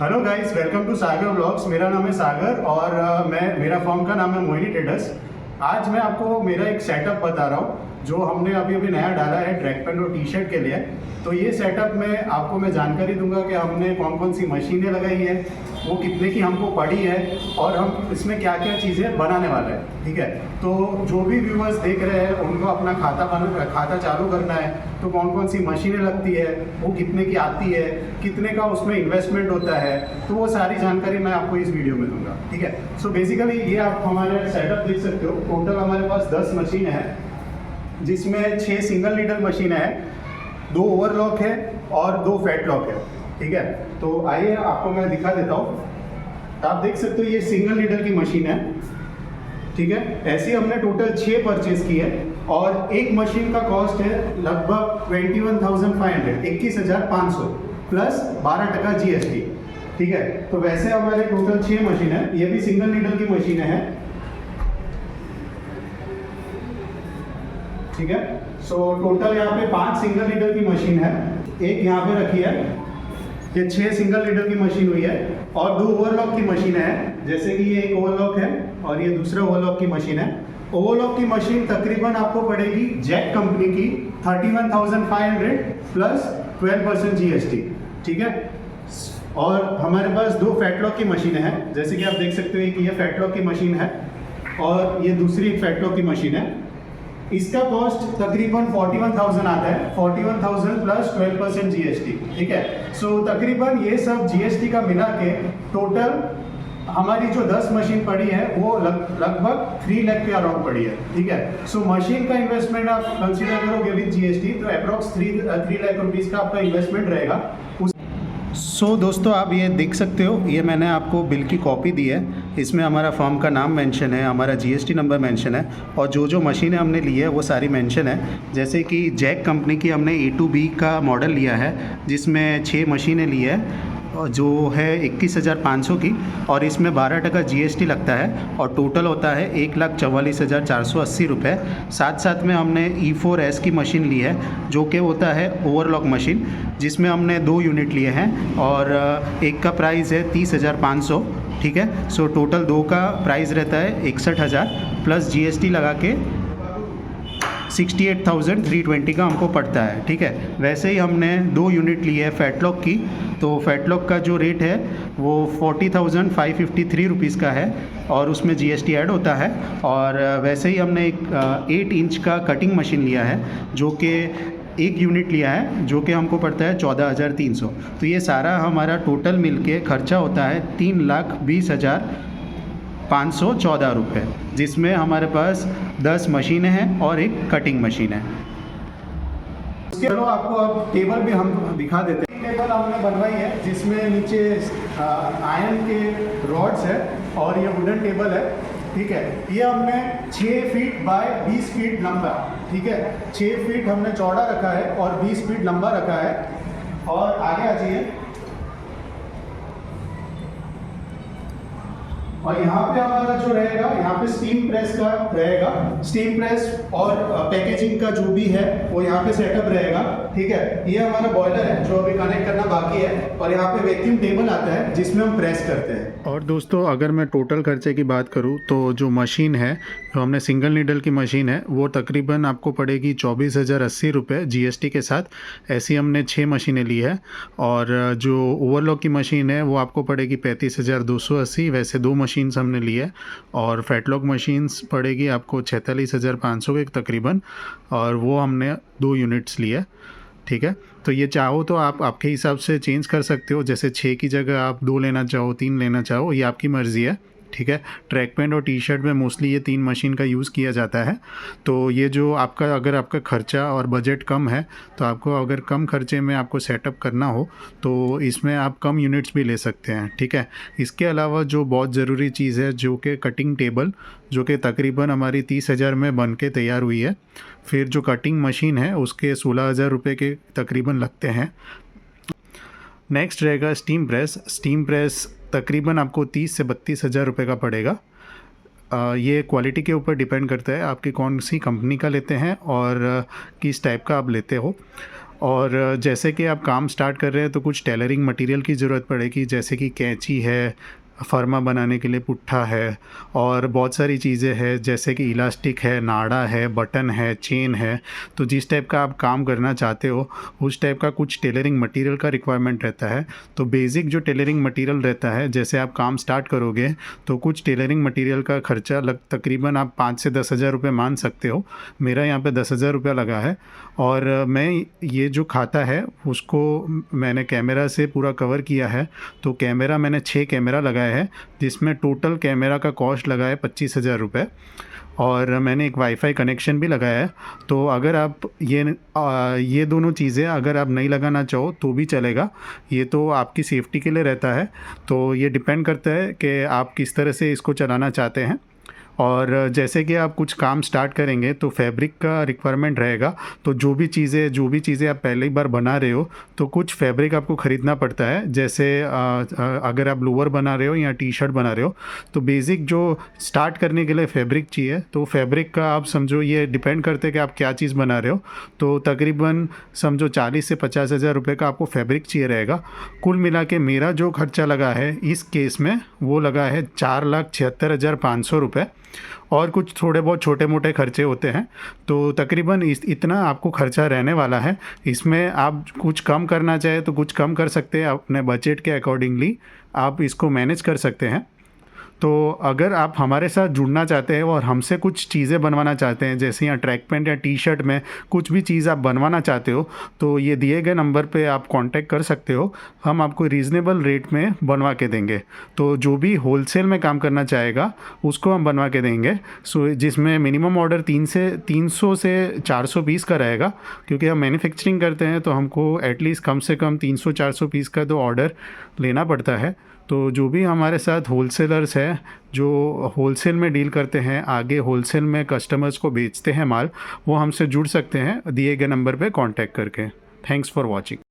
Hello guys, welcome to Sagar blogs. मेरा नाम है सागर और मेरा फर्म का नाम है मोहिनी ट्रेडर्स। आज मैं आपको मेरा एक सेटअप बता रहा हूँ जो हमने अभी नया डाला है ट्रैक पैंट और टी शर्ट के लिए। तो ये सेटअप में आपको मैं जानकारी दूंगा कि हमने कौन कौन सी मशीनें लगाई है, वो कितने की हमको पड़ी है और हम इसमें क्या क्या चीज़ें बनाने वाले हैं। ठीक है, तो जो भी व्यूअर्स देख रहे हैं उनको अपना खाता चालू करना है तो कौन कौन सी मशीनें लगती है, वो कितने की आती है, कितने का उसमें इन्वेस्टमेंट होता है, तो वो सारी जानकारी मैं आपको इस वीडियो में दूंगा। ठीक है, सो बेसिकली ये आप हमारे सेटअप देख सकते हो। टोटल हमारे पास 10 मशीन है जिसमें 6 सिंगल नीडल मशीन है, 2 ओवरलॉक है और 2 फैट लॉक है। ठीक है, तो आइए आपको मैं दिखा देता हूँ। आप देख सकते हो ये सिंगल नीडल की मशीन है। ठीक है, ऐसी हमने टोटल 6 परचेज की है और एक मशीन का कॉस्ट है लगभग 21,500 21,500 प्लस 12% GST। ठीक है, तो वैसे हमारे टोटल 6 मशीन है, ये भी सिंगल नीडल की मशीन है। ठीक है, सो टोटल यहाँ पे 5 सिंगल नीडल की मशीन है, एक यहाँ पे रखी है, ये 6 सिंगल नीडल की मशीन हुई है और 2 ओवरलॉक की मशीन है। जैसे कि ये एक ओवरलॉक है और ये दूसरा ओवरलॉक की मशीन है। ओवरलॉक की मशीन तकरीबन आपको पड़ेगी जैक कंपनी की 31,500 प्लस 12% GST। ठीक है, और हमारे पास 2 फैटलॉक की मशीन है। जैसे कि आप देख सकते हो कि ये फैटलॉक की मशीन है और ये दूसरी एक फैटलॉक की मशीन है। इसका कॉस्ट तकरीबन 41,000 आता है, 41,000 प्लस 12% GST। ठीक है, सो तकरीबन ये सब GST का मिला के टोटल हमारी जो 10 मशीन पड़ी है वो लगभग 3 लाख के अराउंड पड़ी है। ठीक है, सो मशीन का इन्वेस्टमेंट आप कंसीडर करोगे विद GST तो अप्रॉक्स 3 लाख रुपीज़ का आपका इन्वेस्टमेंट रहेगा। सो दोस्तों, आप ये देख सकते हो, ये मैंने आपको बिल की कॉपी दी है। इसमें हमारा फर्म का नाम मेंशन है, हमारा GST नंबर मेंशन है और जो मशीनें हमने ली है वो सारी मेंशन है। जैसे कि जैक कंपनी की हमने A2B का मॉडल लिया है जिसमें 6 मशीनें ली है जो है 21,500 की और इसमें 12% GST लगता है और टोटल होता है 1,44,480 रुपये। साथ साथ में हमने E4S की मशीन ली है जो कि होता है ओवरलॉक मशीन, जिसमें हमने 2 यूनिट लिए हैं और एक का प्राइस है 30,500। ठीक है, सो टोटल 2 का प्राइस रहता है 61,000 प्लस GST लगा के 68,320 का हमको पड़ता है। ठीक है, वैसे ही हमने 2 यूनिट ली है फैटलॉक की, तो फैटलॉक का जो रेट है वो 40,553 रुपीज़ का है और उसमें GST ऐड होता है। और वैसे ही हमने एक 8 इंच का कटिंग मशीन लिया है जो कि एक यूनिट लिया है जो कि हमको पड़ता है 14,300। तो ये सारा हमारा टोटल मिलके खर्चा होता है 3,20,514 रुपये, जिसमें हमारे पास 10 मशीनें हैं और एक कटिंग मशीन है। चलो आपको अब टेबल भी हम दिखा देते हैं। टेबल हमने बनवाई है जिसमें नीचे आयरन के रॉड्स है और ये वुडन टेबल है। ठीक है, ये हमने 6 फीट बाय 20 फीट लंबा, ठीक है, 6 फीट हमने चौड़ा रखा है और 20 फीट लंबा रखा है। और आगे आ जाइए, और यहाँ पे हमारा जो रहेगा, यहाँ पे स्टीम प्रेस का रहेगा, स्टीम प्रेस और पैकेजिंग का जो भी है वो यहाँ पे सेटअप रहेगा। ठीक है, ये हमारा बॉयलर है जो अभी कनेक्ट करना बाकी है और यहाँ पे वैक्यूम टेबल आता है जिसमें हम प्रेस करते हैं। और दोस्तों, अगर मैं टोटल खर्चे की बात करूँ तो जो मशीन है, जो हमने सिंगल नीडल की मशीन है, वो तकरीबन आपको पड़ेगी 24,080 रुपये GST के साथ। ऐसी हमने 6 मशीनें ली है। और जो ओवरलॉक की मशीन है वो आपको पड़ेगी 35,280, वैसे 2 मशीन्स हमने ली है। और फैटलॉक मशीन्स पड़ेगी आपको 46,500 के तकरीबन, और वो हमने 2 यूनिट्स लिए। ठीक है, तो ये चाहो तो आप आपके हिसाब से चेंज कर सकते हो, जैसे 6 की जगह आप 2 लेना चाहो, 3 लेना चाहो, ये आपकी मर्ज़ी है। ठीक है, ट्रैक पैंट और टी शर्ट में मोस्टली ये 3 मशीन का यूज़ किया जाता है। तो ये जो आपका, अगर आपका खर्चा और बजट कम है तो आपको, अगर कम खर्चे में आपको सेटअप करना हो तो इसमें आप कम यूनिट्स भी ले सकते हैं। ठीक है, इसके अलावा जो बहुत ज़रूरी चीज़ है जो कि कटिंग टेबल, जो कि तकरीबन हमारी 30,000 में बन के तैयार हुई है। फिर जो कटिंग मशीन है उसके 16,000 रुपये के तकरीबन लगते हैं। नेक्स्ट रहेगा स्टीम प्रेस। स्टीम प्रेस तकरीबन आपको 30 से 32,000 रुपये का पड़ेगा। ये क्वालिटी के ऊपर डिपेंड करता है आपकी कौन सी कंपनी का लेते हैं और किस टाइप का आप लेते हो। और जैसे कि आप काम स्टार्ट कर रहे हैं तो कुछ टेलरिंग मटेरियल की ज़रूरत पड़ेगी, जैसे कि कैंची है, फर्मा बनाने के लिए पुट्ठा है, और बहुत सारी चीज़ें हैं जैसे कि इलास्टिक है, नाड़ा है, बटन है, चेन है। तो जिस टाइप का आप काम करना चाहते हो उस टाइप का कुछ टेलरिंग मटेरियल का रिक्वायरमेंट रहता है। तो बेसिक जो टेलरिंग मटेरियल रहता है, जैसे आप काम स्टार्ट करोगे तो कुछ टेलरिंग मटेरियल का खर्चा तकरीबन आप 5 से 10 हज़ार रुपये मान सकते हो। मेरा यहाँ पे 10 हज़ार रुपया लगा है, और मैं ये जो खाता है उसको मैंने कैमरा से पूरा कवर किया है। तो कैमरा मैंने 6 कैमरा लगाया है, जिसमें टोटल कैमरा का कॉस्ट लगा है 25 हज़ार रुपये, और मैंने एक वाईफाई कनेक्शन भी लगाया है। तो अगर आप ये दोनों चीज़ें अगर आप नहीं लगाना चाहो तो भी चलेगा, ये तो आपकी सेफ्टी के लिए रहता है। तो ये डिपेंड करता है कि आप किस तरह से इसको चलाना चाहते हैं। और जैसे कि आप कुछ काम स्टार्ट करेंगे तो फैब्रिक का रिक्वायरमेंट रहेगा। तो जो भी चीज़ें आप पहली बार बना रहे हो तो कुछ फैब्रिक आपको ख़रीदना पड़ता है। जैसे अगर आप लोअर बना रहे हो या टी शर्ट बना रहे हो तो बेसिक जो स्टार्ट करने के लिए फैब्रिक चाहिए, तो फैब्रिक का आप समझो ये डिपेंड करते हैं कि आप क्या चीज़ बना रहे हो। तो तकरीबन समझो 40 से 50 हज़ार रुपये का आपको फैब्रिक चाहिए रहेगा। कुल मिला के मेरा जो खर्चा लगा है इस केस में वो लगा है 4,76,500 रुपये, और कुछ थोड़े बहुत छोटे मोटे खर्चे होते हैं। तो तकरीबन इतना आपको खर्चा रहने वाला है। इसमें आप कुछ कम करना चाहे तो कुछ कम कर सकते हैं, अपने बजट के अकॉर्डिंगली आप इसको मैनेज कर सकते हैं। तो अगर आप हमारे साथ जुड़ना चाहते हैं और हमसे कुछ चीज़ें बनवाना चाहते हैं, जैसे यहाँ ट्रैक पैंट या टी शर्ट में कुछ भी चीज़ आप बनवाना चाहते हो, तो ये दिए गए नंबर पे आप कांटेक्ट कर सकते हो। हम आपको रीज़नेबल रेट में बनवा के देंगे। तो जो भी होलसेल में काम करना चाहेगा उसको हम बनवा के देंगे। जिसमें मिनिमम ऑर्डर 300 से 400 पीस का रहेगा, क्योंकि हम मैन्युफैक्चरिंग करते हैं तो हमको एटलीस्ट कम से कम 300-400 पीस का तो ऑर्डर लेना पड़ता है। तो जो भी हमारे साथ होलसेलर्स हैं जो होलसेल में डील करते हैं, आगे होलसेल में कस्टमर्स को बेचते हैं माल, वो हमसे जुड़ सकते हैं दिए गए नंबर पे कांटेक्ट करके। Thanks for watching.